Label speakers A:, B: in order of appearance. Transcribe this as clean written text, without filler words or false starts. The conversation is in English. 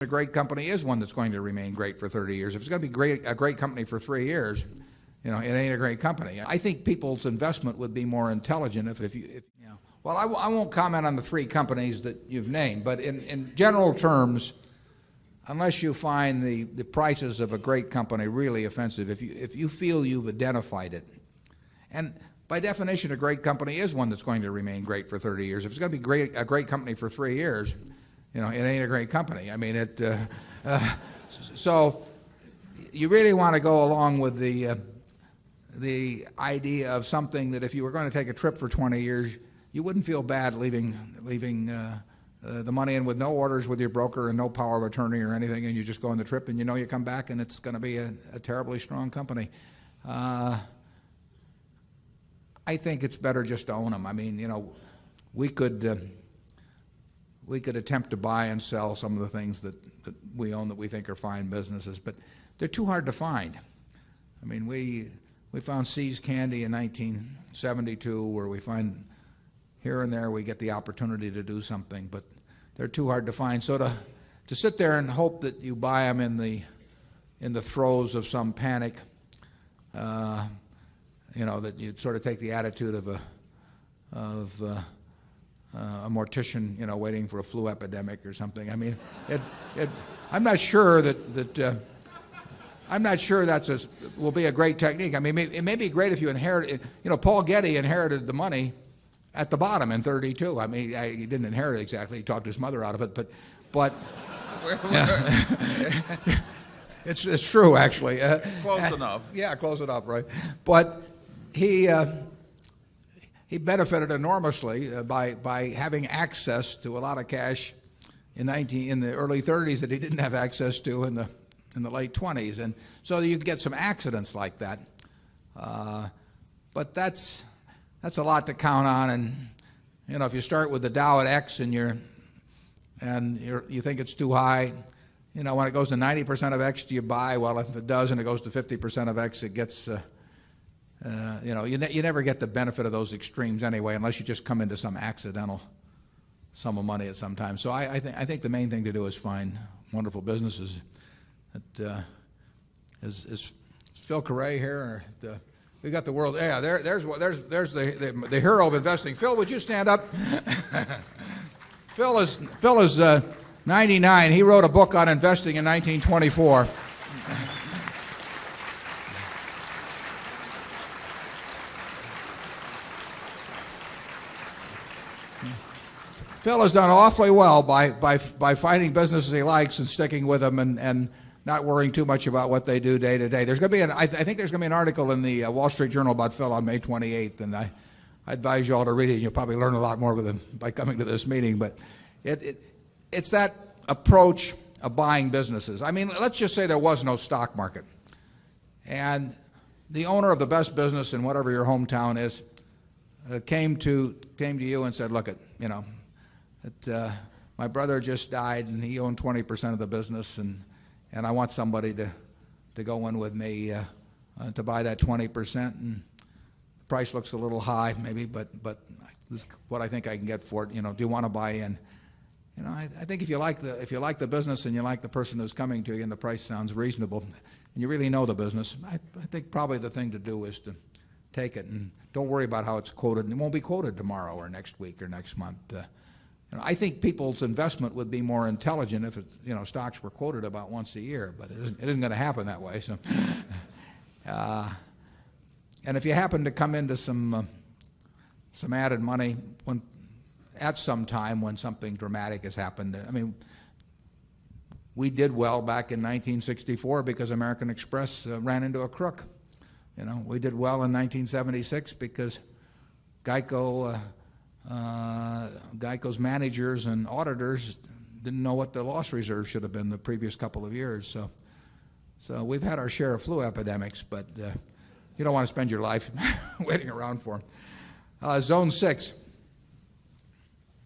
A: A great company is one that's going to remain great for 30 years. If it's going to be a great company for 3 years, it ain't a great company. I think people's investment would be more intelligent if well, I won't comment on the 3 companies that you've named, but in general terms, unless you find the prices of a great company really offensive, if you feel you've identified it, and by definition, a great company is one that's going to remain great for 30 years. If it's going to be a great company for 3 years, it ain't a great company. I mean, so you really want to go along with the idea of something that if you were going to take a trip for 20 years, you wouldn't feel bad leaving the money in with no orders with your broker and no power of attorney or anything, and you just go on the trip and you come back and it's going to be a terribly strong company. I think it's better just to own them. I mean, we could attempt to buy and sell some of the things that we own that we think are fine businesses, but they're too hard to find. I mean, we found See's Candy in 1972, where we find here and there we get the opportunity to do something, but they're too hard to find. So to sit there and hope that you buy them in the throes of some panic, that you sort of take the attitude of a mortician, waiting for a flu epidemic or something. I mean, I'm not sure that will be a great technique. I mean, it may be great if you inherit it. Paul Getty inherited the money at the bottom in 32. I mean, he didn't inherit it exactly. He talked his mother out of it, but yeah. It's true, actually.
B: Close enough.
A: Yeah, close enough, right? But he benefited enormously by having access to a lot of cash in the early 30s that he didn't have access to in the late 20s, and so you can get some accidents like that. But that's a lot to count on, and if you start with the Dow at X and you think it's too high, when it goes to 90% of X, do you buy? Well, if it does and it goes to 50% of X, it gets you never get the benefit of those extremes anyway, unless you just come into some accidental sum of money at some time. So I think the main thing to do is find wonderful businesses. Is Phil Carre here? We got the world. Yeah, there's the hero of investing. Phil, would you stand up? Phil is 99. He wrote a book on investing in 1924. Phil has done awfully well by finding businesses he likes and sticking with them and not worrying too much about what they do day to day. There's going to be I think there's going to be an article in the Wall Street Journal about Phil on May 28th, and I advise you all to read it. You'll probably learn a lot more with him by coming to this meeting. But it's that approach of buying businesses. I mean, let's just say there was no stock market, and the owner of the best business in whatever your hometown is came to you and said, "Look, my brother just died, and he owned 20% of the business, and I want somebody to go in with me to buy that 20%, and the price looks a little high, maybe, but this is what I think I can get for it. Do you want to buy in?" I think if you like the business and you like the person who's coming to you and the price sounds reasonable, and you really know the business, I think probably the thing to do is to take it and don't worry about how it's quoted. And it won't be quoted tomorrow or next week or next month. I think people's investment would be more intelligent if stocks were quoted about once a year, but it isn't going to happen that way. So, and if you happen to come into some added money at some time when something dramatic has happened, I mean, we did well back in 1964 because American Express ran into a crook. We did well in 1976 because Geico's managers and auditors didn't know what the loss reserve should have been the previous couple of years. So we've had our share of flu epidemics, but you don't want to spend your life waiting around for them. Zone 6.